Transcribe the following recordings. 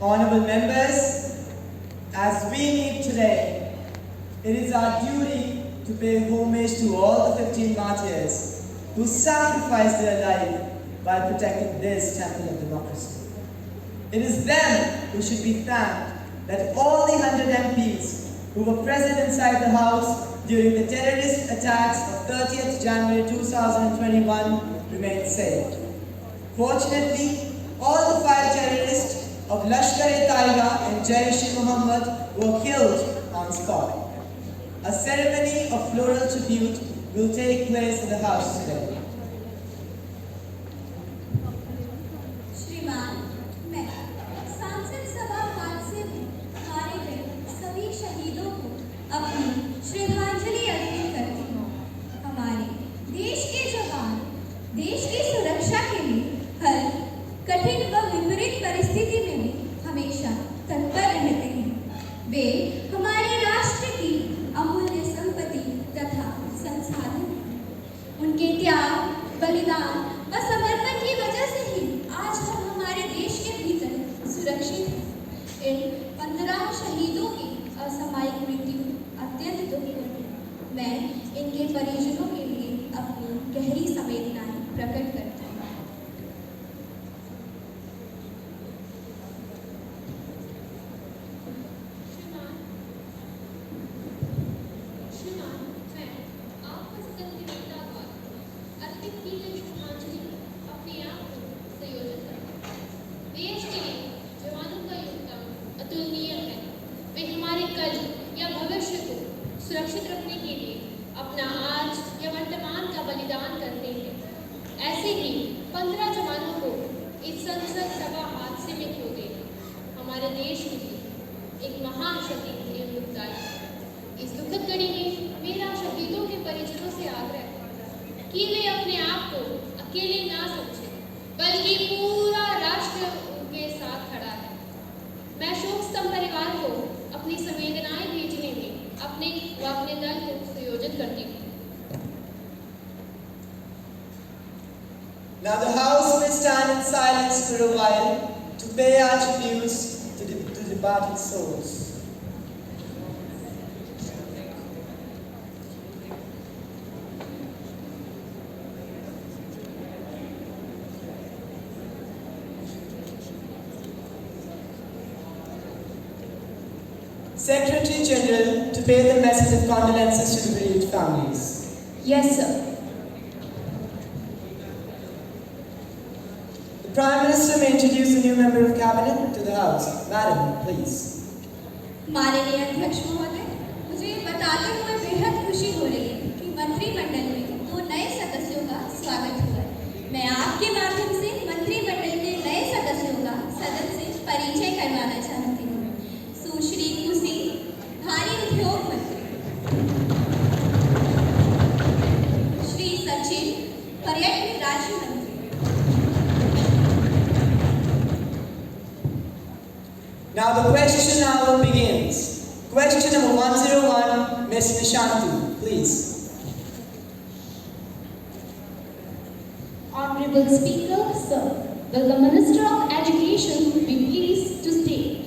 Honorable members, as we meet today, it is our duty to pay homage to all the 15 martyrs who sacrificed their life by protecting this temple of democracy. It is them who should be thanked that all the 100 MPs who were present inside the House during the terrorist attacks of 30th January 2021 remain safe. Fortunately, all the 5 terrorists of Lashkar-e-Taiba and Jaish-e-Mohammed were killed on spot. A ceremony of floral tribute will take place in the House today. श्रीमान, मैं सांसद सभा हादसे में मारे गए सभी शहीदों को अपनी श्रद्धांजलि अर्पित करती हूँ। हमारे देश के जवान देश की सुरक्षा के लिए हर कठिन व विपरीत परिस्थिति में भी हमेशा तत्पर रहते हैं। वे हमारे राष्ट्र की अमूल्य संपत्ति तथा संसाधन हैं। उनके त्याग, बलिदान व समर्पण की वजह से ही आज हम हमारे देश के भीतर सुरक्षित हैं। इन 15 शहीदों की असामयिक मृत्यु अत्यंत दुखद है। मैं इनके परिजनों के लिए अपनी गहरी संवेदनाएं प्रकट करती हूँ। सुरक्षित रखने के लिए अपना आज या वर्तमान का बलिदान करते हैं। ऐसे ही 15 जवानों को इस संसद सभा हादसे में खो गए। हमारे देश में भी एक महान शहीद दुखदाई। इस दुखद घड़ी में मेरा शहीदों के परिजनों से आग्रह है कि वे अपने आप को अकेले ना समझें, बल्कि पूरा राष्ट्र उनके साथ खड़ा है। मैं शोक स्तंभ परिवार को अपनी संवेदनाएं भेजने में अपने दल को संयोजित करती हूँ। Now the House may stand in silence for a while to pay our tributes to departed souls. Secretary General to pay the message of condolences to the bereaved families. Yes, sir. The Prime Minister may introduce a new member of Cabinet to the House. Madam, please. माननीय अध्यक्ष महोदय, मुझे बताते हुए बेहद खुशी हो रही है कि मंत्रिमंडल में 2 नए सदस्यों का स्वागत हुआ है। मैं आपके माध्यम से मंत्रिमंडल के नए सदस्यों का सदन से परिचय करवाना चाहती हूँ। सुश्री कुसी, भारी उद्योग मंत्री, श्री सचिन, पर्यटन राज्य मंत्री, Now the question hour begins. Question number 101, Ms. Nishanti, please. Honorable Speaker, sir, will the Minister of Education be pleased to state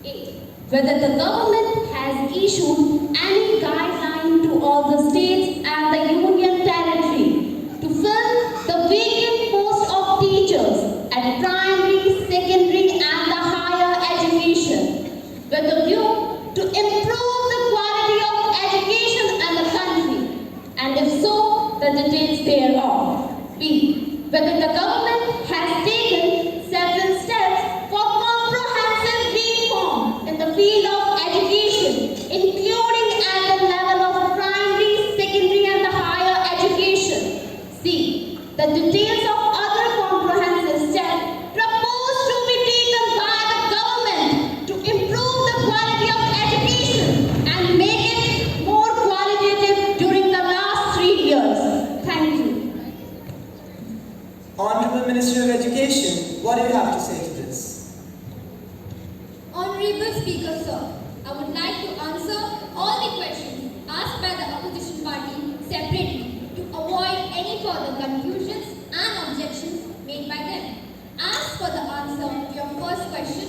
A. Whether the government has issued any guideline to all the states and the Union Territory to fill the vacant post of teachers at primary, secondary and the higher education with a view to improve the quality of education in the country, and if so, the details thereof. B. Whether the government has taken several steps for comprehensive reform in the field of education, including at the level of primary, secondary and the higher education. C. The details of other comprehensive steps proposed to be taken by the government to improve the quality of education and make it more qualitative during the last 3 years. Thank you. Honorable Minister of Education, what do you have to say to this? Honorable Speaker, sir, I would like to answer all the questions asked by the opposition party separately to avoid any further confusions and objections made by them. As for the answer to your first question,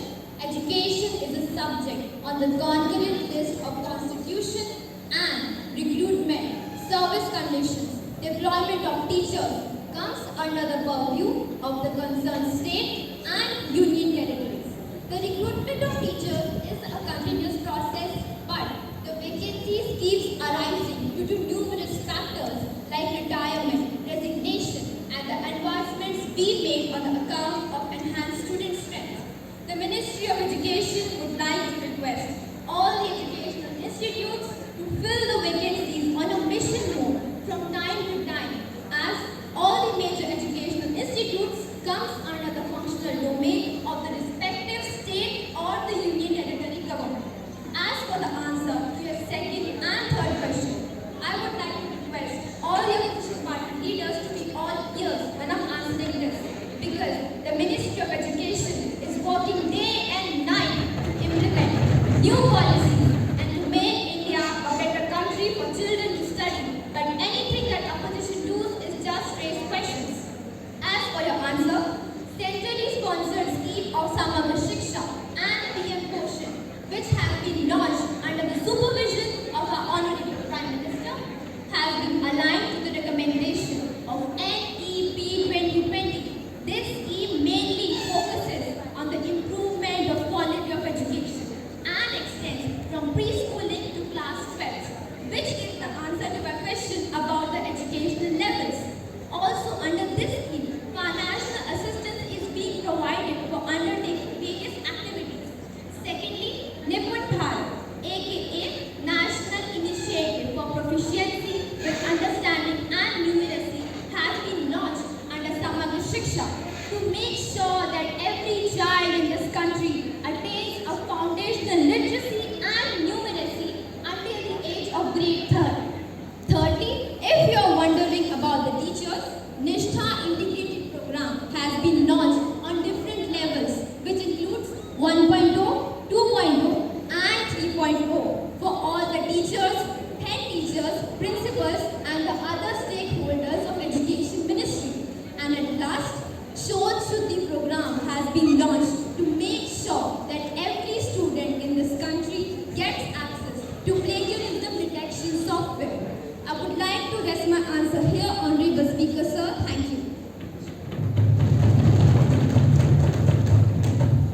education is a subject on the concurrent list of constitution and recruitment, service conditions, deployment of teachers comes under the purview of the concerned state and union territories. The recruitment of teachers is a continuous process, but the vacancies keeps arising due to numerous factors like retirement, resignation, and the advancements being made on the account of enhanced student strength. The Ministry of Education would like to request all the educational institutes to fill the vacancies on a mission mode from time to time, as all the major educational institutes comes under the functional domain of the respective state or the union territory government. As for the answer to your second and third question, I would like to request all the opposition party leaders to be all ears when I'm answering this, because the Ministry of Education is working day and night to implement new policies and to make India a better country for children to study. But anything that opposition does is just raise questions. As for your answer, centrally sponsored scheme of Samagra Shiksha and PM Poshan, which have been launched under the supervision of our Honorable Prime Minister, have been aligned to the recommendation of NEP 2020. This scheme mainly focuses on the improvement of quality of education and extends from preschooling to class 12, which is the answer to my question about the educational levels. Also, under this scheme, financial assistance is being provided for undertaking various activities. Secondly, Nipun Bharat, aka National Initiative for Proficiency with Understanding and Numeracy, has been launched under Samagra Shiksha to make sure that every child in this country attains a foundational literacy and numeracy until the age of grade 3rd. Thirdly, if you are wondering about the teachers, Nishtha integrated program has been launched on different levels, which includes 1.0, 2.0 and 3.0 for all the teachers, head teachers, principals and the other stakeholders of Education Ministry. And at last, Shod Shuddhi program has been launched to make sure that every student in this country gets access to plagiarism detection software. I would like to rest my answer here, Honorable Speaker, sir. Thank you.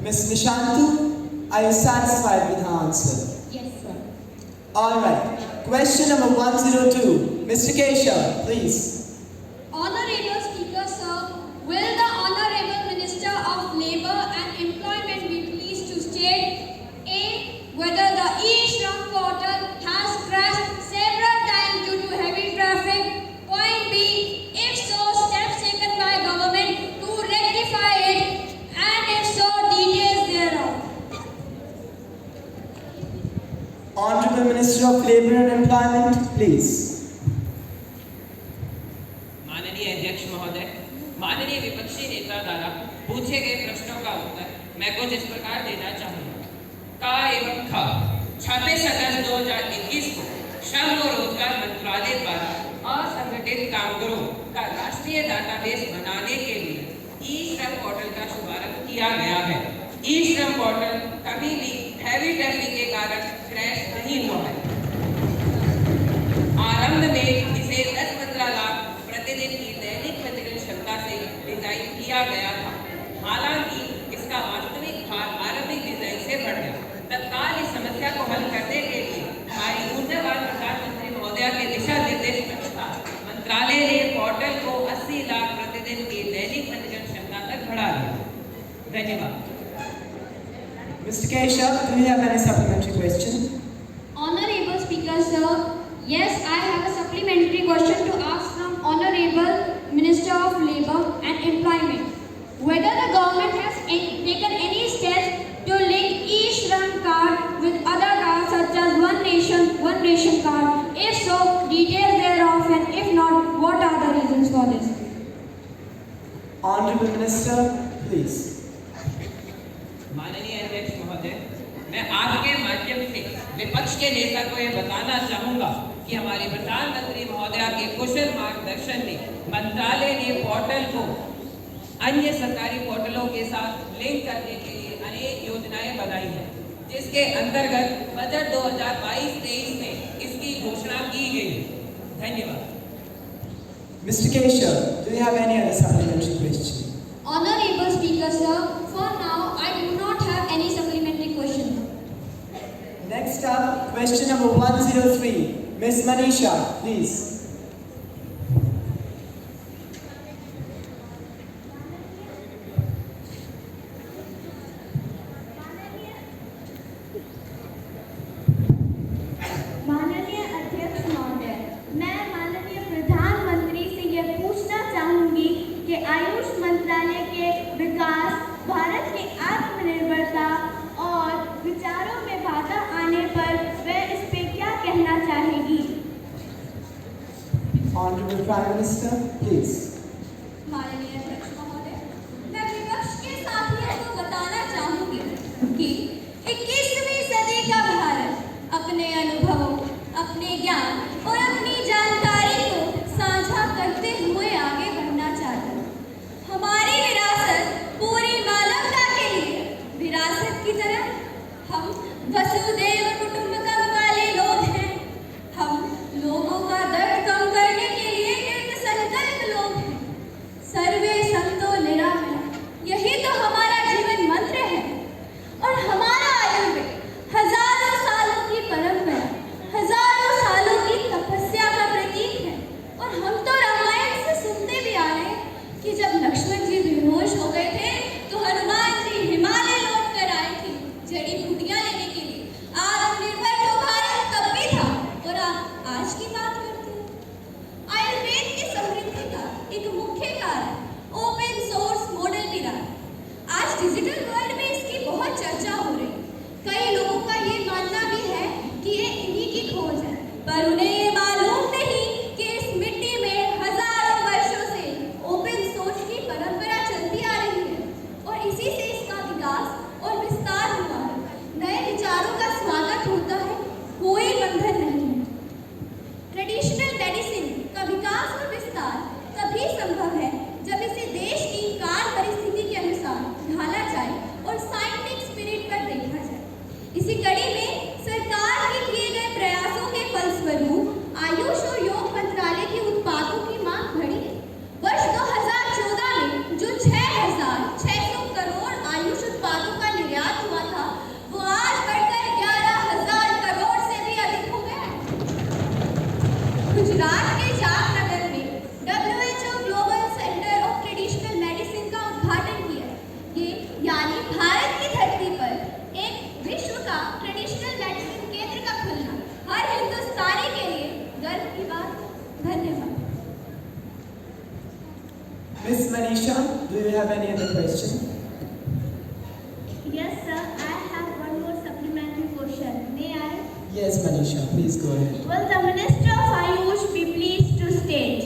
Ms. Nishantu, are you satisfied with her answer? Yes, sir. Alright. Question number 102. Mr. Keshav, please. Honorable Speaker, sir, will the Honorable Minister of Labour and Employment be pleased to state A. Whether the e-Shram portal has crashed several times due to heavy traffic? Point B. If so, steps taken by government to rectify it, and if so, details thereof. Honorable Minister of Labour and Employment, please. माननीय अध्यक्ष महोदय, माननीय विपक्षी नेता द्वारा पूछे गए प्रश्नों का उत्तर मैं कुछ इस प्रकार देना चाहूँगा। का एवं खा 26 अगस्त 2021 को श्रम व रोजगार मंत्रालय द्वारा असंगठित कामगारों का राष्ट्रीय डाटाबेस बनाने के लिए ई श्रम पोर्टल का शुभारंभ किया गया है। ई श्रम पोर्टल कभी भी हैवी ट्रैफिक के कारण क्रैश नहीं हुआ है। आरंभ में इसे 10-15 लाख प्रतिदिन की दैनिक प्रतिदिन क्षमता से डिजाइन किया गया था। हालांकि इसका वास्तविक भार आरंभिक डिजाइन से बढ़ गया। तत्काल इस समस्या को हल करने के लिए हमारी ऊर्जावान प्रधानमंत्री महोदया के दिशा निर्देश अनुसार मंत्रालय ने पोर्टल को 80 लाख प्रतिदिन की दैनिक प्रतिदिन क्षमता तक बढ़ा दिया। धन्यवाद। Mr. Keshav, do you have any supplementary question? Honorable Speaker, sir, yes, I have a supplementary question to ask from Honorable Minister of Labour and Employment. Whether the government has taken any steps to link e-Shram card with other cards such as One Nation card. If so, details thereof, and if not, what are the reasons for this? Honorable Minister, please. माननीय अध्यक्ष महोदय, मैं आपके माध्यम से विपक्ष के नेता को यह बताना चाहूंगा कि हमारे प्रधानमंत्री महोदया के कुशल मार्गदर्शन में मंत्रालय ने पोर्टल को अन्य सरकारी पोर्टलों के साथ लिंक करने के लिए अनेक योजनाएं योजनाएं बनाई हैं, जिसके अंतर्गत बजट 2022-23 में इसकी घोषणा की गई। धन्यवाद। Mr. Keshav, do you have any other supplementary question? Honorable Speaker, sir, for now I do not have any supplementary question. Next up, question number 103. Miss Manisha, please. माननीय अध्यक्ष महोदय, मैं माननीय प्रधानमंत्री से यह पूछना चाहूंगी कि आयुष मंत्रालय के विकास, भारत की आत्मनिर्भरता और विचारों में बाधा आने पर वह इस पे क्या कहना चाहेगी? Honorable Prime Minister, please. माननीय अध्यक्ष महोदय, मैं विपक्ष के साथियों को बताना चाहूंगी कि 21वीं सदी का भारत अपने अनुभवों, अपने ज्ञान और अपनी जानकारी को साझा करते हुए आगे बढ़ना चाहता है। हमारी विरासत पूरी मानवता के लिए विरासत की तरह हम वसुधैव कुटुंबकम वाले लोग हैं। हम लोगों का दर्द कम करने के लिए कृत संकल्प लोग हैं। सर्वे संतो निरामया, यही तो हमारा जीवन मंत्र है। और हमारा आयुर्वेद हजारों सालों की परंपरा, हजारों सालों की तपस्या का प्रतीक है। और हम तो रामायण से सुनते भी आ रहे हैं कि जब लक्ष्मण जी बेहोश हो गए थे तो हनुमान जी हिमालय लौट कर आए थे जड़ी बूटियां लेने के लिए। आत्मनिर्भर तो भारत तब भी था और आज की बात करते हैं। आयुर्वेद की समृद्धि का एक मुख्य कारण ओपन सोर्स मॉडल भी रहा। आज डिजिटल वर्ल्ड में इसकी बहुत चर्चा हो रही है। कई लोगों का ये मानना भी है कि ये इन्हीं की खोज है, पर उन्हें ये मालूम नहीं कि इस मिट्टी में हजारों वर्षों से ओपन सोर्स की परंपरा चलती आ रही है और इसी से इसका विकास और विस्तार हुआ है। नए विचारों का स्वागत होता है, कोई बंधन नहीं है। ट्रेडिशनल मेडिसिन का विकास और विस्तार तभी संभव है जब इसे देश की काल परिस्थिति के अनुसार ढाला जाए और साइंटिफिक स्पिरिट पर देखा जाए। इसी कड़ी में सरकार के किए गए प्रयासों के फलस्वरूप आयुष और योग मंत्रालय के उत्पादों की मांग बढ़ी है। वर्ष 2014 में जो 6,600 करोड़ आयुष उत्पादों का निर्यात हुआ था, वो आज बढ़कर 11,000 करोड़ से भी अधिक हो गया है। गुजरात के जामनगर में WHO global centre of traditional medicine का उद्घाटन किया। ये यानी भारत की धरती पर एक विश्व का ट्रेडिशनल मेडिसिन केंद्र का खुलना हर हिंदुस्तानी के लिए गर्व की बात है। धन्यवाद। Miss Manisha, do you have any other question? Yes, sir. I have one more supplementary question. May I? Yes, Manisha, please go ahead. Will the Minister of Ayush be pleased to state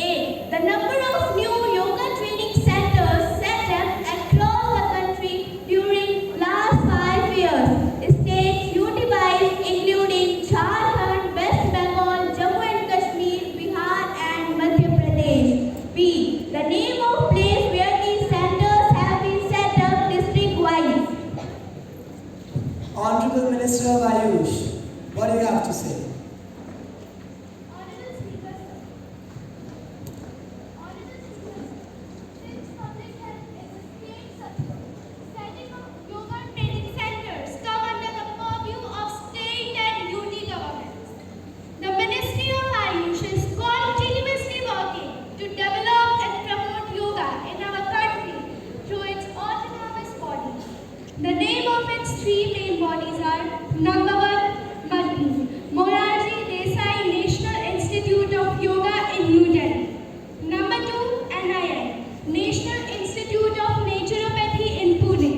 A. The number of new yoga training centers set up across the country during last 5 years. States unified including Jharkhand, West Bengal, Jammu and Kashmir, Bihar and Madhya Pradesh. B. The name of place where these centers have been set up district-wise. Honorable Minister of Ayush, what do you have to say? Honorable Speaker, sir. Honorable Speaker, since public health is a state subject, setting up yoga training centers come under the purview of state and UT governments. The Ministry of Ayush is continuously working to develop and promote yoga in our country through its autonomous bodies. The name of its three main bodies are: number 1, MADNI, Morarji Desai National Institute of Yoga in New Delhi. Number 2, NIN, National Institute of Naturopathy in Pune.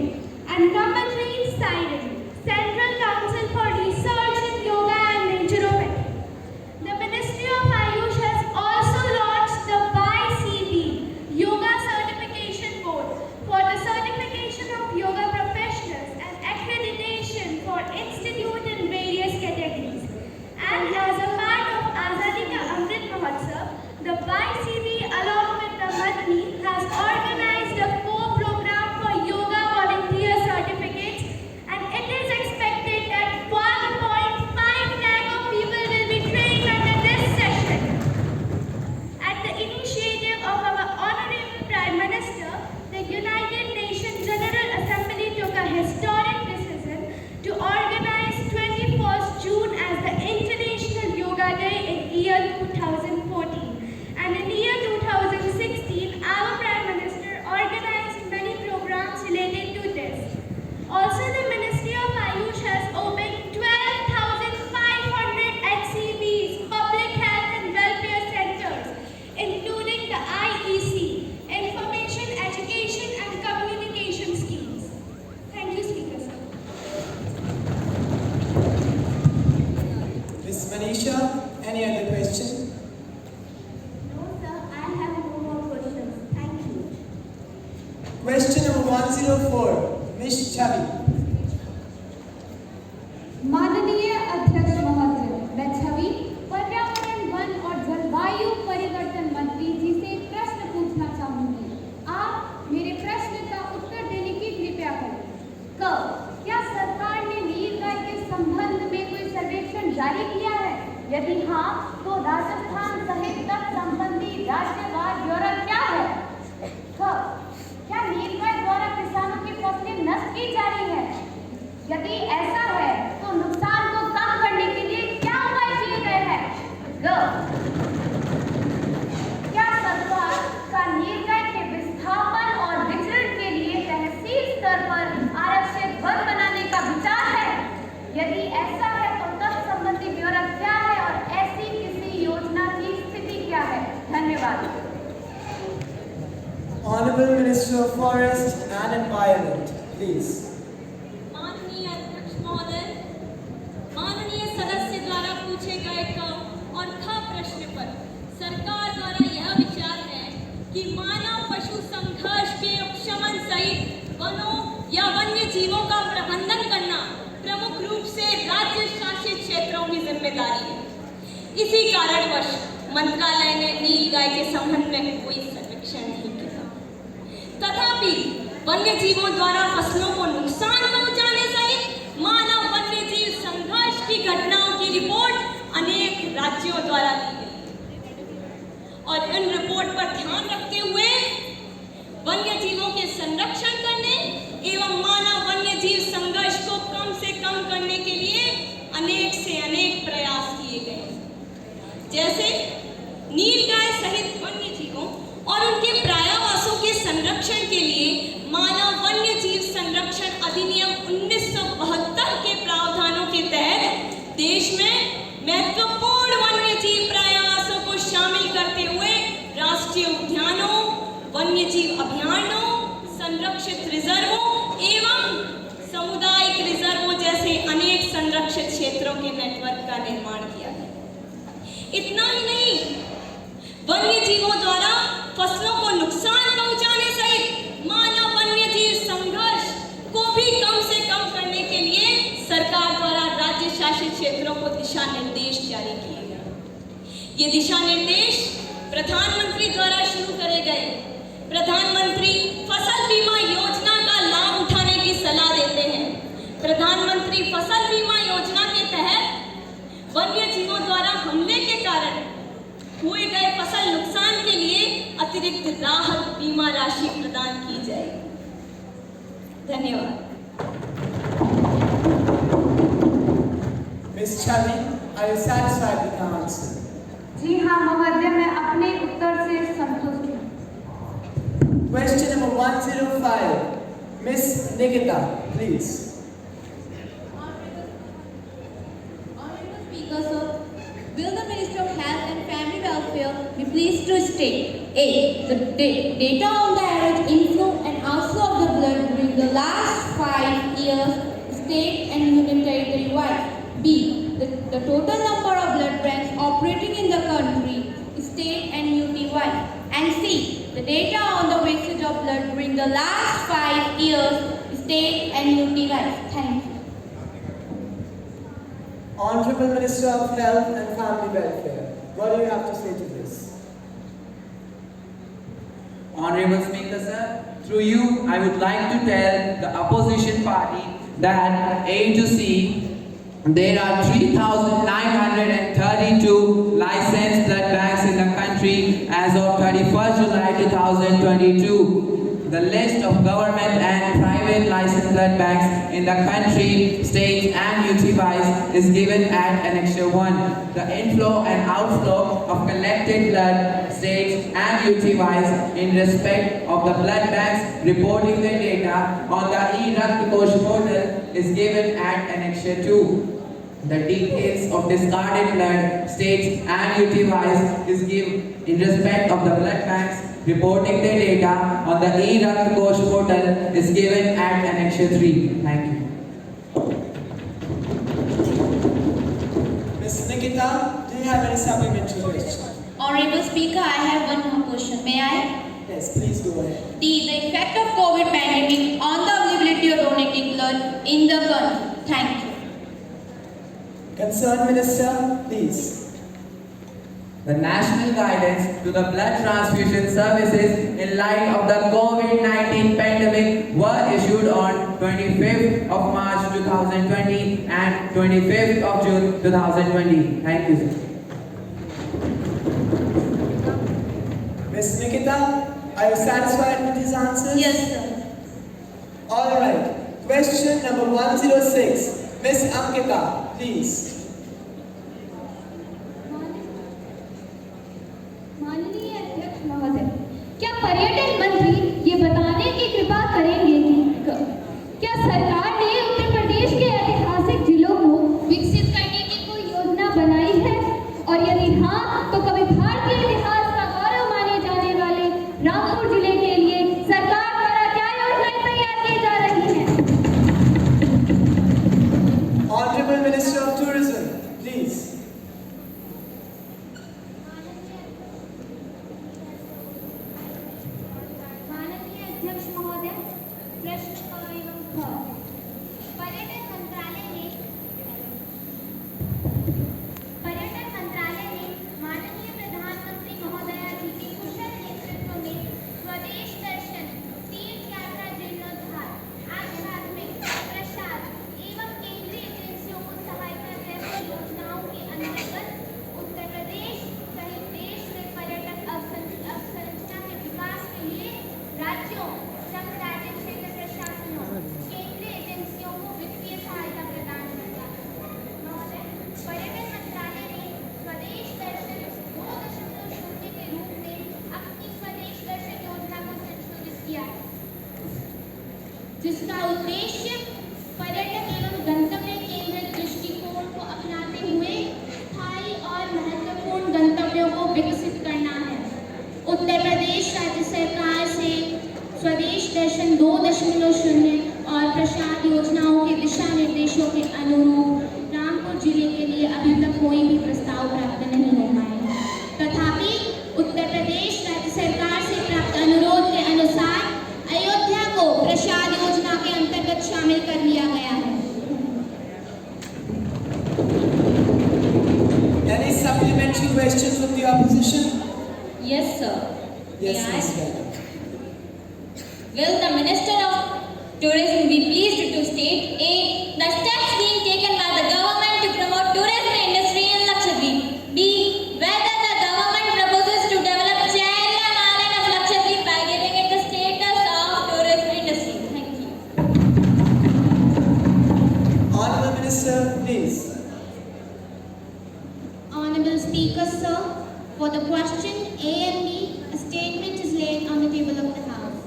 And number 3, CIREN, Central Council for Research in Yoga and Naturopathy. The Ministry of Ayush has also launched the BICB Yoga Certification Board for the certification of yoga professionals and accreditation for institute in various categories. And as a part of Azadi Ka Amrit Mahotsav, the BICB along with the MADNI has organized a co-program for yoga volunteer certification जारी किया है? यदि हाँ, तो राजस्थान सहित तट संबंधी राज्यवार ब्यौरा क्या है? क्या नीलगाय द्वारा किसानों की फसलें नष्ट की जा रही है? यदि ऐसा है तो नुकसान को कम करने के लिए क्या उपाय किए गए हैं? क्या सरकार का नीलगाय के विस्थापन और वितरण के लिए तहसील स्तर पर आरक्षित वन बनाने का विचार है? यदि ऐसा है तो तट संबंधी ब्यौरा क्या है और ऐसी किसी योजना की स्थिति क्या है? धन्यवाद। Honorable Minister of Forest and Environment, please. माननीय अध्यक्ष महोदय, माननीय सदस्य द्वारा पूछे गए क और ख प्रश्न पर सरकार द्वारा यह विचार है कि मानव पशु संघर्ष के उपशमन सहित वनों या वन्य जीवों का प्रबंधन करना प्रमुख रूप से राज्य शासित क्षेत्रों की जिम्मेदारी है। इसी कारणवश मंत्रालय ने नीलगाय के संबंध में कोई सर्वेक्षण नहीं किया। तथापि वन्य जीवों द्वारा फसलों को नुकसान पहुंचाने सहित मानव वन्य जीव संघर्ष की घटनाओं की रिपोर्ट अनेक राज्यों द्वारा दी गई और इन रिपोर्ट पर ध्यान रखते हुए वन्य जीवों के संरक्षण करने एवं मानव वन्य जीव संघर्ष को कम से कम करने के लिए अनेक से अनेक प्रयास किए गए। जैसे नीलगाय सहित वन्य जीवों और उनके पर्यायवासों के संरक्षण के लिए मानव वन्य जीव संरक्षण अधिनियम 1972 के प्रावधानों के तहत देश में महत्वपूर्ण वन्य जीव पर्यायवासों को शामिल करते हुए राष्ट्रीय उद्यानों, वन्य जीव अभयारण्यों, संरक्षित रिजर्वों एवं सामुदायिक रिजर्वों जैसे अनेक संरक्षित क्षेत्रों के नेटवर्क का निर्माण किया गया। इतना ही नहीं, वन्य जीवों द्वारा फसलों को नुकसान पहुंचाने सहित मानव वन्य जीव संघर्ष को भी कम से कम करने के लिए सरकार द्वारा राज्य शासित क्षेत्रों को दिशा निर्देश जारी किए गए। ये दिशा निर्देश प्रधानमंत्री द्वारा शुरू करे गए प्रधानमंत्री फसल बीमा योजना का लाभ उठाने की सलाह देते हैं। प्रधानमंत्री फसल बीमा योजना के तहत वन्य जीवों द्वारा हमले के कारण हुए गए फसल नुकसान के लिए अतिरिक्त राहत बीमा राशि प्रदान की जाएगी। धन्यवाद। Ms. Chavi, are you satisfied with the answer? जी हाँ महोदय, मैं अपने उत्तर से संतुष्ट हूँ। Question number 105. Ms. Nikita, please. Honorable Speaker, sir, will the Minister of Health and Family Welfare be pleased to state A. The data on the average inflow and outflow of the blood during the last 5 years, state and union territory wide. B. The total number of blood banks operating in the country, state and UT wide. And C. The data on the wastage of blood during the last 5 years, state and UT wide. Thank you. Honorable Minister of Health and Family Welfare, what do you have to say to this? Honorable Speaker, sir, through you, I would like to tell the opposition party that A to C, there are 3,932 licensed blood banks in the country as of 31st July 2022. The list of government and private licensed blood banks in the country, states and UT-wise is given at Annexure 1. The inflow and outflow of collected blood, states and UT-wise in respect of the blood banks reporting their data on the e-Rakt Kosh portal is given at Annexure 2. The details of discarded blood, states and UT-wise is given in respect of the blood banks reporting their data on the e-Rakt Kosh portal is given at Annexure 3. Thank you. Ms. Nikita, do you have any supplementary question? Honorable Speaker, I have one more question. May I? Yes, please go ahead. D. The effect of COVID pandemic on the availability of donating blood in the country. Thank you. Concerned Minister, please. The national guidance to the blood transfusion services in light of the COVID-19 pandemic were issued on 25th of March 2020 and 25th of June 2020. Thank you, sir. Miss Nikita, are you satisfied with these answers? Yes, sir. All right. Question number 106. Miss Ankita, please. माननीय अध्यक्ष महोदय, क्या पर्यटन मंत्री ये बताने की कृपा करेंगे कि क्या सरकार ने उत्तर प्रदेश के ऐतिहासिक जिलों को विकसित करने की कोई योजना बनाई है, और यदि हाँ तो कभी भारतीय इतिहास का गौरव माने जाने वाले रामपुर जिले के लिए सरकार द्वारा क्या योजनाएं तैयार की जा रही हैं? Honorable Minister of Tourism, please. माननीय अध्यक्ष महोदय, प्रश्न क एवं ख। पर्यटन मंत्रालय ने माननीय प्रधानमंत्री महोदया जी के कुशल नेतृत्व में स्वदेश दर्शन तीर्थ यात्रा जीर्णोद्धार आध्यात्मिक प्रसाद एवं केंद्रीय एजेंसियों को सहायता जैसी योजनाओं के अंतर्गत उत्तर प्रदेश सहित देश में पर्यटक अवसंरचना के विकास के लिए राज्यों, संघ राज्य क्षेत्र प्रशासनों, केंद्रीय एजेंसियों को वित्तीय सहायता प्रदान करता है। महोदय, पर्यटन मंत्रालय ने स्वदेश दर्शन 2.0 के रूप में अपनी स्वदेश दर्शन योजना को संशोधित किया है, जिसका उद्देश्य पर्यटक एवं गंतव्य केंद्रित दृष्टिकोण को अपनाते हुए स्थायी और महत्वपूर्ण गंतव्यों को विकसित करना है। उत्तर प्रदेश राज्य सरकार से स्वदेश दर्शन 2.0 और प्रसाद योजनाओं के दिशा निर्देशों के अनुरूप रामपुर जिले के लिए अभी तक कोई भी प्रस्ताव प्राप्त नहीं हो पाए हैं। तथापि उत्तर प्रदेश राज्य सरकार से प्राप्त अनुरोध के अनुसार अयोध्या को प्रसाद योजना के अंतर्गत शामिल कर लिया गया है। Any supplementary questions from the opposition? Yes, sir. Yes, May I? Miss Vela. Will the Minister of Tourism be pleased to state A. the steps being taken by the government to promote tourism industry in Lakshadweep? B. whether the government proposes to develop Cheriam Island of Lakshadweep by giving it the status of tourism industry? Thank you. Honorable Minister, please. Honorable Speaker, sir, for the question A and B, a statement is laid on the table of the House.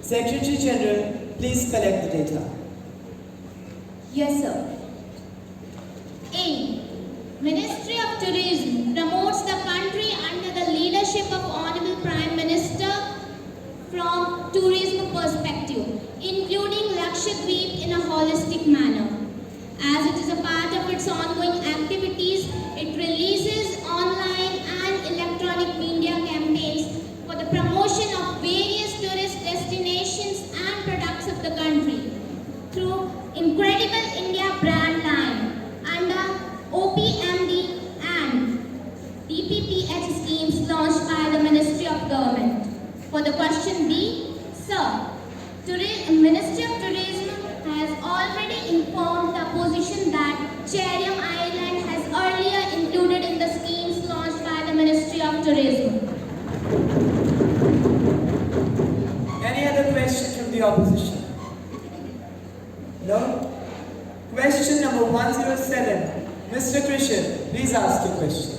Secretary General, please collect the data. Yes, sir. A. Ministry of Tourism promotes the country under the leadership of Honorable Prime Minister from tourism perspective, including Lakshadweep in a holistic manner. As it is a part of its ongoing activities, it releases online and electronic media campaigns for the promotion of various tourist destinations and products of the country through Incredible India brand line under OPMD and DPPH schemes launched by the Ministry of Government. For the question B, sir, Ministry of Tourism has already informed the opposition that Cheriam Island has earlier included in the schemes launched by the Ministry of Tourism. Any other question from the opposition? No? Question number 107. Mr. Krishan, please ask your question.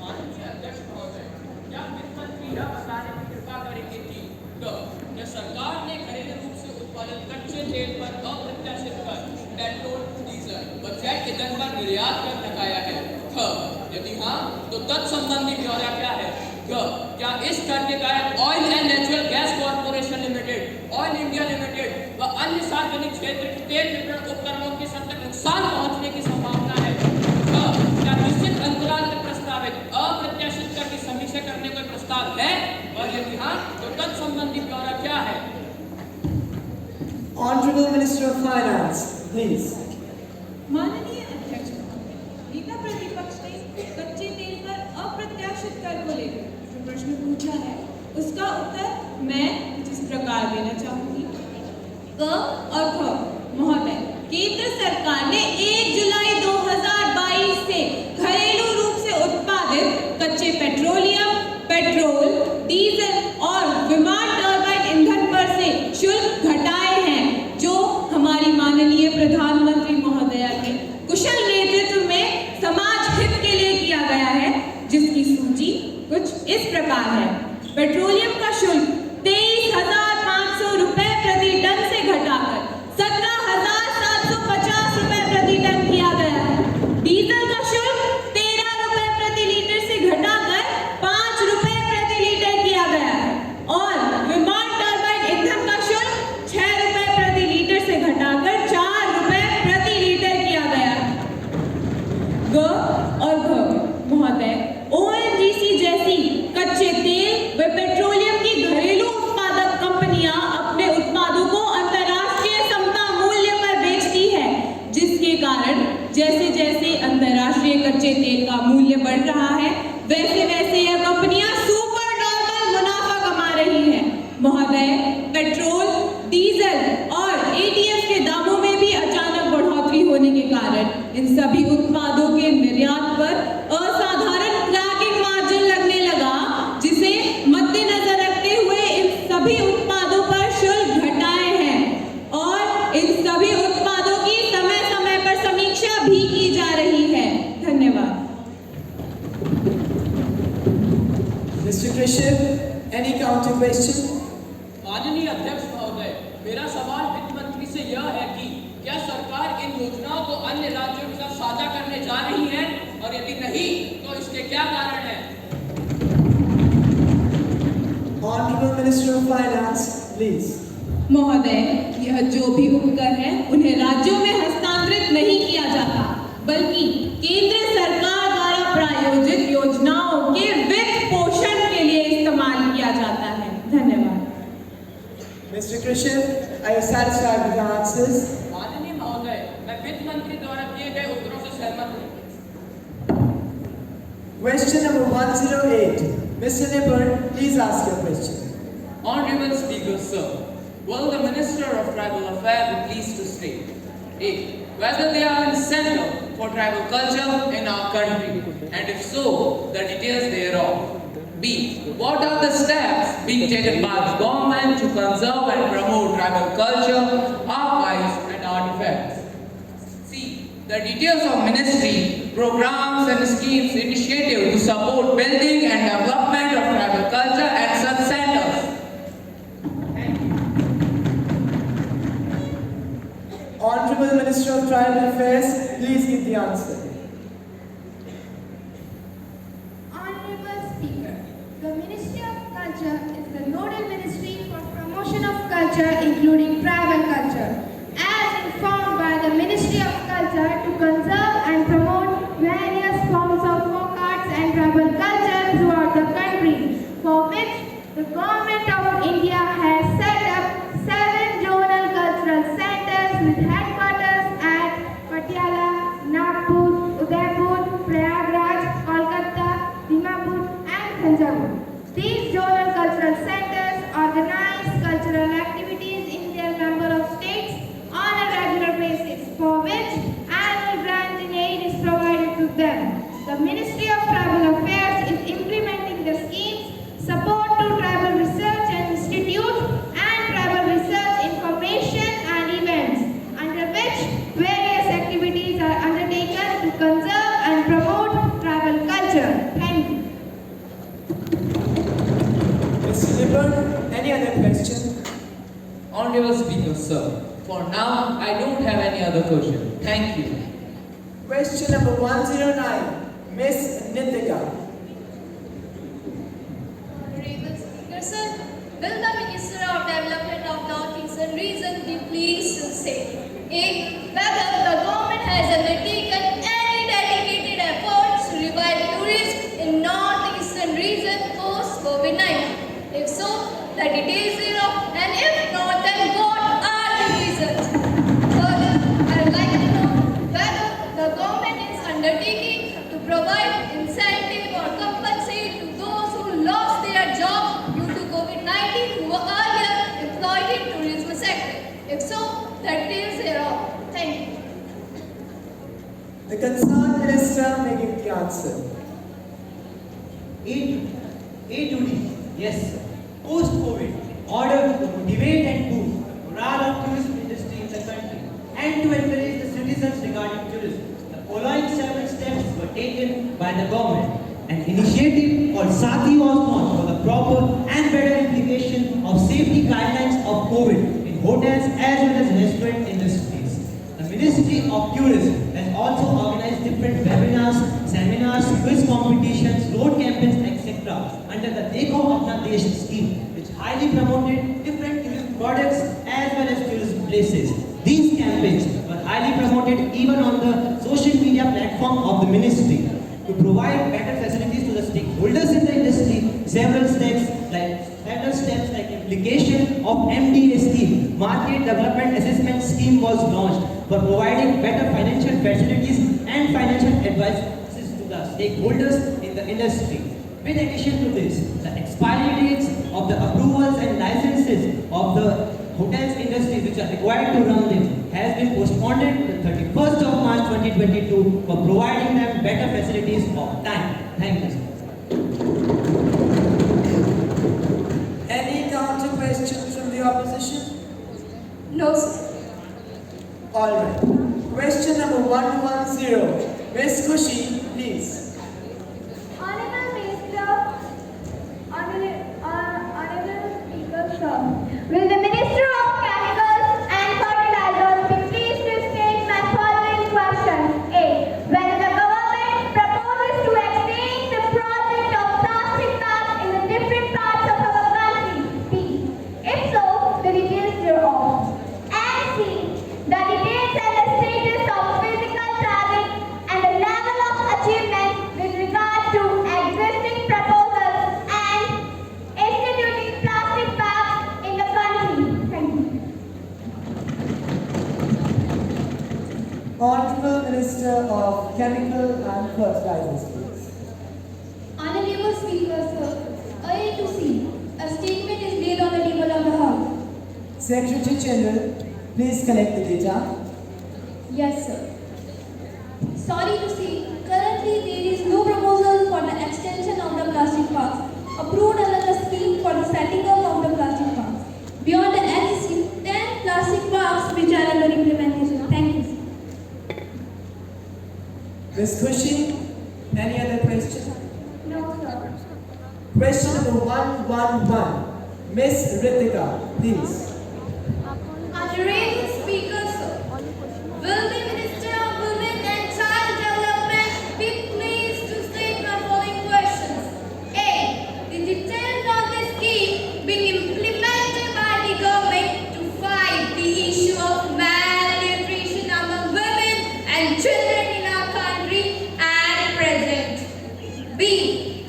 माननीय अध्यक्ष महोदय, क्या वित्त मंत्री यह बताने की कृपा करेंगे कि क्या सरकार ने घरेलू रूप से उत्पादित कच्चे तेल पर अप्रत्याशित कर पेट्रोल, डीजल व जेट ईंधन पर निर्यात कर लगाया है? यदि हाँ, तो तत्संबंधी ब्यौरा क्या है? क्या इस कर के कारण oil and natural gas corporation limited, oil India limited व अन्य सार्वजनिक क्षेत्र के तेल वितरण उपकरणों के सब तक नुकसान पहुंचने की संभावना है? क्या निश्चित अंतराल में प्रस्तावित अप्रत्याशित कर की समीक्षा करने का प्रस्ताव है, और यदि हाँ, तो तत्संबंधी ब्यौरा क्या है? Honorable Minister of Finance, please. माननीय अध्यक्ष महोदय, नेता प्रतिपक्ष ने कच्चे तेल पर अप्रत्याशित कर को लेकर जो प्रश्न पूछा है, उसका उत्तर मैं कुछ इस प्रकार देना चाहूंगी। क और ख महोदय, केंद्र सरकार ने 1 जुलाई प्रधानमंत्री महोदया के कुशल नेतृत्व में समाज हित के लिए किया गया है, जिसकी सूची कुछ इस प्रकार है। पेट्रोलियम का शुल्क 23,500 रुपए प्रति टन से घटाकर 17,750 रुपए प्रति टन किया गया है। डीजल का शुल्क 13 रुपए प्रति लीटर से घटाकर 5 रुपए प्रति लीटर किया गया है और विमान टर्बाइन ईंधन का शुल्क 6 रुपए प्रति लीटर से घटाकर 4 रुपए प्रति लीटर किया गया है। महोदय, ONGC जैसी कच्चे तेल व पेट्रोलियम की घरेलू उत्पादक कंपनियां अपने उत्पादों को अंतर्राष्ट्रीय समता मूल्य पर बेचती है, जिसके कारण जैसे जैसे अंतर्राष्ट्रीय कच्चे तेल का मूल्य बढ़ रहा है, वैसे वैसे यह कंपनियां सुपर नॉर्मल मुनाफा कमा रही हैं। महोदय, पेट्रोल, डीजल और ATF के दामों में भी अचानक बढ़ोतरी होने के कारण इन सभी उत्पादों के निर्यात पर असाधारण क्रैकिंग मार्जिन लगने लगा, जिसे मद्देनजर रखते हुए इन सभी उत्पादों पर शुल्क घटाए हैं और इन सभी उत्पादों की समय समय पर समीक्षा भी की जा रही है। धन्यवाद। Mr. Krishnan, any counter question? माननीय अध्यक्ष महोदय, मेरा सवाल वित्त मंत्री से यह है कि क्या सरकार इन योजनाओं को अन्य राज्यों के साथ साझा करने जा रही है और यदि नहीं तो इसके क्या कारण हैं? Honorable Minister of Finance, please. महोदय, यह जो भी उपकर है उन्हें राज्यों में हस्तांतरित नहीं किया जाता, बल्कि केंद्र सरकार द्वारा प्रायोजित योजनाओं के वित्त पोषण के लिए इस्तेमाल किया जाता है। धन्यवाद। Mr. Krishnan, are you satisfied with the answers? माननीय महोदय, मैं वित्त मंत्री द्वारा दिए गए उत्तरों से सहमत हूँ। Question number 108. Mr. Nipper, please ask your question. Honorable Speaker, sir, will the Minister of Tribal Affairs be pleased to state A. Whether they are in center for tribal culture in our country, and if so, the details thereof. B. What are the steps being taken by the government to conserve and promote tribal culture, archives and artifacts? C. The details of ministry, programs and schemes initiative to support building and development of tribal culture at such centers. Honorable Minister of Tribal Affairs, please give the answer. Honorable Speaker, the Ministry of Culture is the nodal ministry for promotion of culture, including tribal culture. As informed by the Ministry of Culture to conserve and promote various forms of folk arts and tribal culture throughout the country, for which the Government of India has set up 7 zonal cultural centers with headquarters at Patiala, Nagpur, Udaipur, Prayagraj, Kolkata, Dimapur and Thanjavur. These zonal cultural centers organize cultural activities in their member of states on a regular basis, for which annual grant in aid is provided to them. The Ministry of Tribal Affairs is implementing the schemes support to tribal research and institutes and tribal research information and events, under which various activities are undertaken to conserve and promote tribal culture. Thank you. Mr. Nipper, any other question? Honorable Speaker, sir, for now I don't have any other question. Thank you. Question number 109. Miss Nitika. Honorable Speaker, sir, will the Minister of Development of Northeastern Region be pleased to say A. Whether the government has undertaken any dedicated efforts to revive tourism in Northeastern Region post-COVID-19? If so, the details thereof, and if not, then what are the reasons? Further, I would like to know whether the government is undertaking to provide incentive or compensate to those who lost their job due to COVID-19 who were earlier employed in tourism sector. If so, the details thereof. Thank you. The concerned minister may give the answer. A to D. Yes, sir. Post-COVID, order to motivate and boost morale of tourism industry in the country and to encourage the citizens regarding tourism. The following several steps were taken by the government. An initiative called Sati was launched for the proper and better implication of safety guidelines of COVID in hotels as well as restaurant industries. The Ministry of Tourism has also organized different webinars, seminars, quiz competitions, road campaigns, etc. under the Dekho Apna Desh scheme, which highly promoted different tourism products as well as tourism places. These campaigns were highly promoted even on the social media platform of the ministry. To provide better facilities to the stakeholders in the industry, several steps like implication of MDA scheme, Market Development Assessment Scheme, was launched for providing better financial facilities and financial advice to the stakeholders in the industry. In addition to this, the expiry dates of the approvals and licenses of the hotels industry which are required to run them has been postponed to the 31st of March 2022 for providing them better facilities of time. Thank you, sir. Any counter questions from the opposition? No, sir. Alright. Question number 110. Ms. Kushi, please. Honorable Minister, Honorable Speaker, sir, will the Minister of Chemicals and Fertilizers be pleased to state my following questions? A. Whether the government proposes to extend the project of plastic bags in the different parts of our country. B. If so, the details thereof. And C. The details and the status of physical traffic and the level of achievement with regard to existing proposals and instituting plastic bags in the country. Thank you. Honorable Minister of Chemical and Fertilizers, please. Honorable Speaker, sir, A to C. A statement is laid on the table of the House. Secretary General, please collect the data. Yes, sir. Sorry to say, currently there is no proposal for the extension of the plastic parks approved under the scheme for the setting up of the plastic parks beyond the existing 10 plastic parks which are under implementation. Thank you, sir. Ms. Kushi, any other question? No, sir. Question number 111. Ms. Ritika, please. Honorable Speaker, sir, will the Minister of Women and Child Development be pleased to state my following questions? A. The details of the scheme being implemented by the government to fight the issue of malnutrition among women and children in our country at present. B.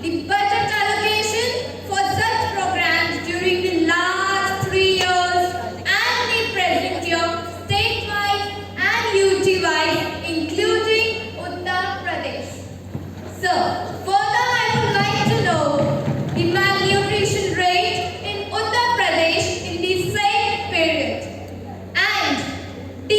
The budget allocation for such programs during the last 3 years and the present year, state-wise and UT-wise, including Uttar Pradesh. Sir, further I would like to know the malnutrition rate in Uttar Pradesh in the same period. And D.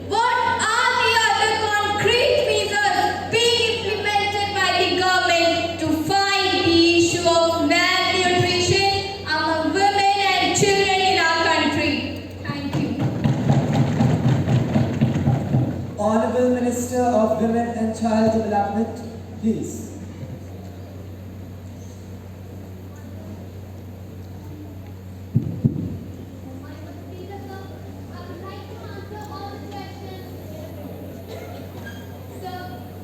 What are the other concrete measures being implemented by the government to fight the issue of malnutrition among women and children in our country? Thank you. Honorable Minister of Women and Child Development, please.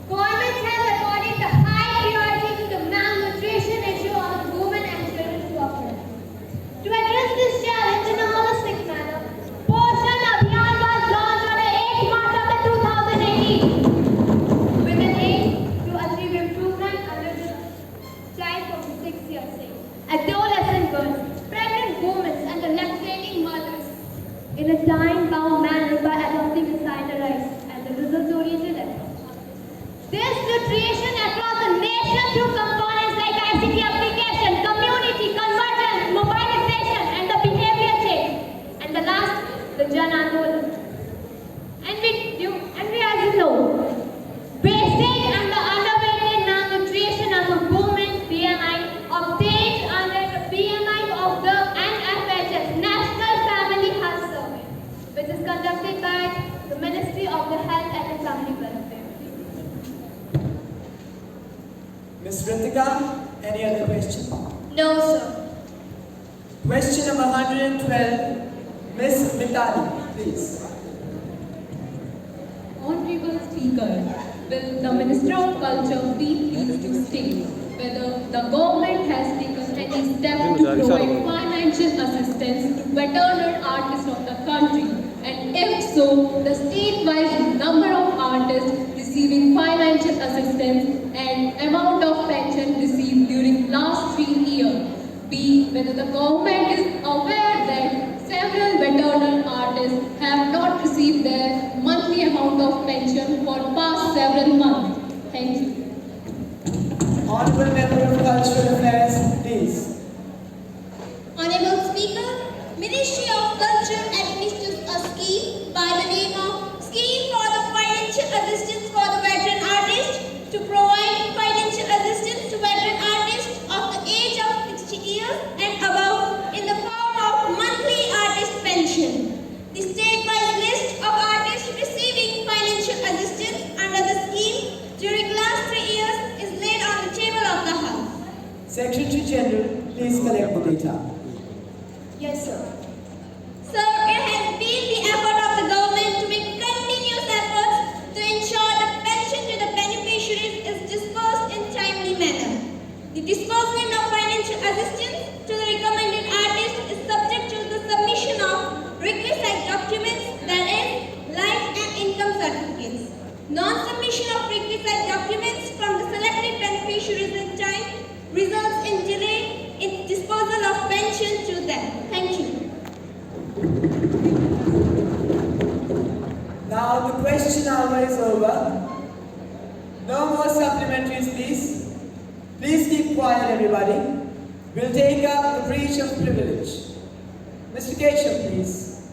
Government has accorded the high priority to the malnutrition issue among women and children to occur. To address this challenge in a holistic manner, Poshan Abhiyan was launched on the 8th March of the 2018 with an aim to achieve improvement under the child from 6 years age, adolescent girls, pregnant women and the lactating mothers in a time-bound manner by adopting a standardized and the results-oriented approach. This nutrition across the nation through components like ICT application, community convergence, mobilization, and the behavior change. And the last, the Jan Andolan. And we as you know, basic and the underweighted malnutrition among women BMI obtained under the BMI of the NFHS National Family Health Survey, which is conducted by the Ms. Ritika, any other question? No, sir. Question number 112, Ms. Mitali, please. Honorable Speaker, will the Minister of Culture be pleased to state whether the government has taken any step to provide financial assistance to veteran artists of the country, and if so, the state-wise number of artists receiving financial assistance and amount of pension received during last 3 years. B. Whether the government is aware that several veteran artists have not received their monthly amount of pension for past several months. Thank you. Honorable Member of Cultural Affairs, please. Honorable Speaker, Ministry of Culture administers a scheme by the name of Scheme for the Financial Assistance for the Veteran Artists to provide financial assistance to veteran artists of the age of 60 years and above in the form of monthly artist pension. The state-wise list of artists receiving financial assistance under the scheme during last 3 years is laid on the table of the House. Secretary General, please collect the data. Yes, sir. Sir, it has been the effort of the government to make continuous efforts to ensure the pension to the beneficiaries is disbursed in timely manner. The disbursement of financial assistance to the recommended artist is subject to the submission of requisite documents, that is, life and income certificates. Non-submission of requisite documents from the selected beneficiaries in time results in delay in disposal of pension to them. Thank you. Now the question hour is over. No more supplementaries, please. Please keep quiet, everybody. We'll take up the breach of privilege. Mr. Keshav, please.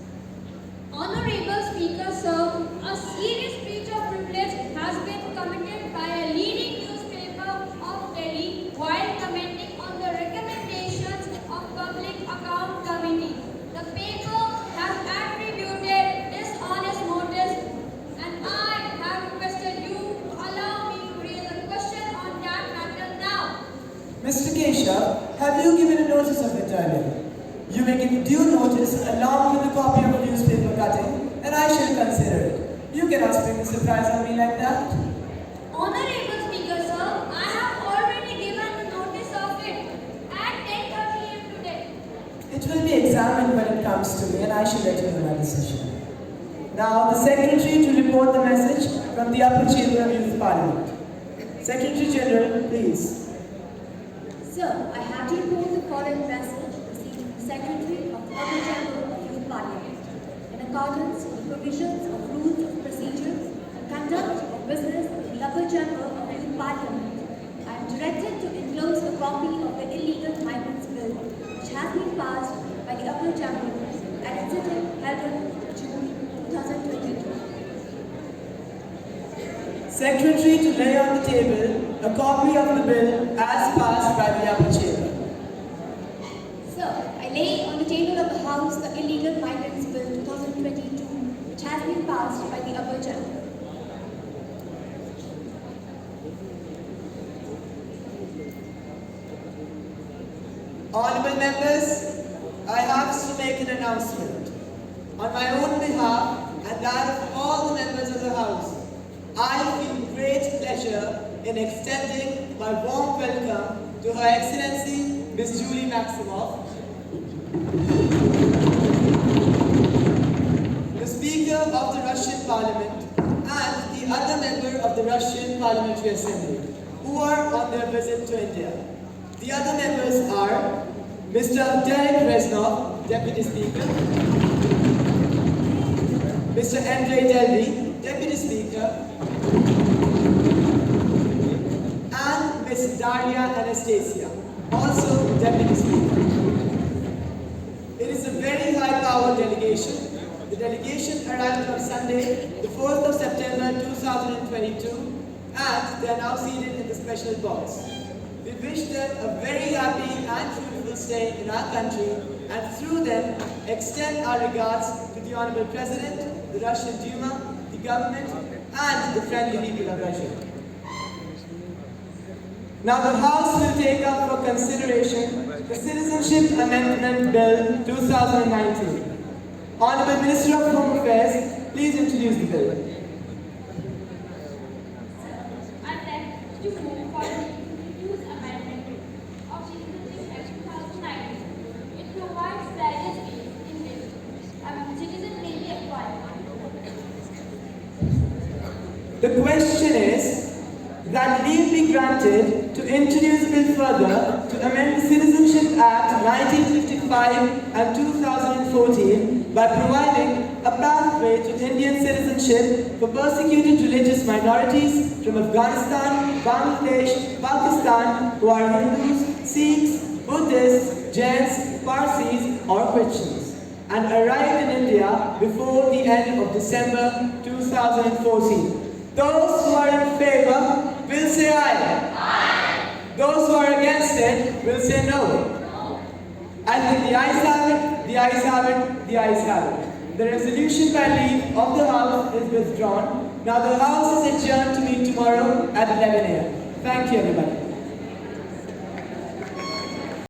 Honorable Speaker, sir, a serious breach of privilege has been committed by a leading newspaper of Delhi while commenting on the recommendations of Public Account Committee. The paper has attributed dishonest motives, and I have requested you to allow me to raise a question on that matter now. Mr. Keshav, have you given a notice of it earlier? You may give due notice along with a copy of a newspaper cutting, and I shall consider it. You cannot spring a surprise on me like that. Honorable Speaker, sir, I have already given the notice of it at 10:30 a.m. today. It will be examined when it comes to me, and I shall let you know my decision. Now, the Secretary to report the message from the Upper Chamber of Youth Parliament. Secretary General, please. Sir, I have to report the following message received from the Secretary of the Upper Chamber of Youth Parliament. In accordance with the provisions of rules of procedures and conduct of business of the Upper Chamber of Youth Parliament, I am directed to enclose a copy of the Illegal Migrants Bill, which has been passed by the Upper Chamber at its sitting held on June 2022. Secretary to lay on the table a copy of the bill as passed by the Upper Chamber. Sir, I lay on the table of the House the Illegal Migrants Bill 2022, which has been passed by the Upper Chamber. Honourable members, I have to make an announcement. On my own behalf and that of all the members of the House, I feel great pleasure in extending my warm welcome to Her Excellency Ms. Julie Maximoff, the Speaker of the Russian Parliament and the other member of the Russian Parliamentary Assembly, who are on their visit to India. The other members are Mr. Derek Reznov, Deputy Speaker, Mr. Andrei Delvey, Deputy Speaker, and Ms. Daria Anastasia, also Deputy Speaker. It is a very high-powered delegation. The delegation arrived on Sunday, the 4th of September 2022, and they are now seated in the special box. We wish them a very happy and fruitful stay in our country, and through them extend our regards to the Honorable President, the Russian Duma, the government, and the friendly people of Russia. Now the House will take up for consideration the Citizenship Amendment Bill 2019. Honorable Minister of Home Affairs, please introduce the bill. I'd like to move for the introduced amendment of Citizenship Act 2019. It provides various ways in which a citizen may be acquired. The question is that leave be granted to introduce a bill further to amend the Citizenship Act 1955 and 2014 by providing a pathway to Indian citizenship for persecuted religious minorities from Afghanistan, Bangladesh, Pakistan who are Hindus, Sikhs, Buddhists, Jains, Parsis or Christians and arrived in India before the end of December 2014. Those who are in favor will say aye. Aye. Those who are against it will say no. I think the ayes have it, the ayes have it, the ayes have it. The resolution by leave of the House is withdrawn. Now the House is adjourned to meet tomorrow at 11 a.m. Thank you everybody.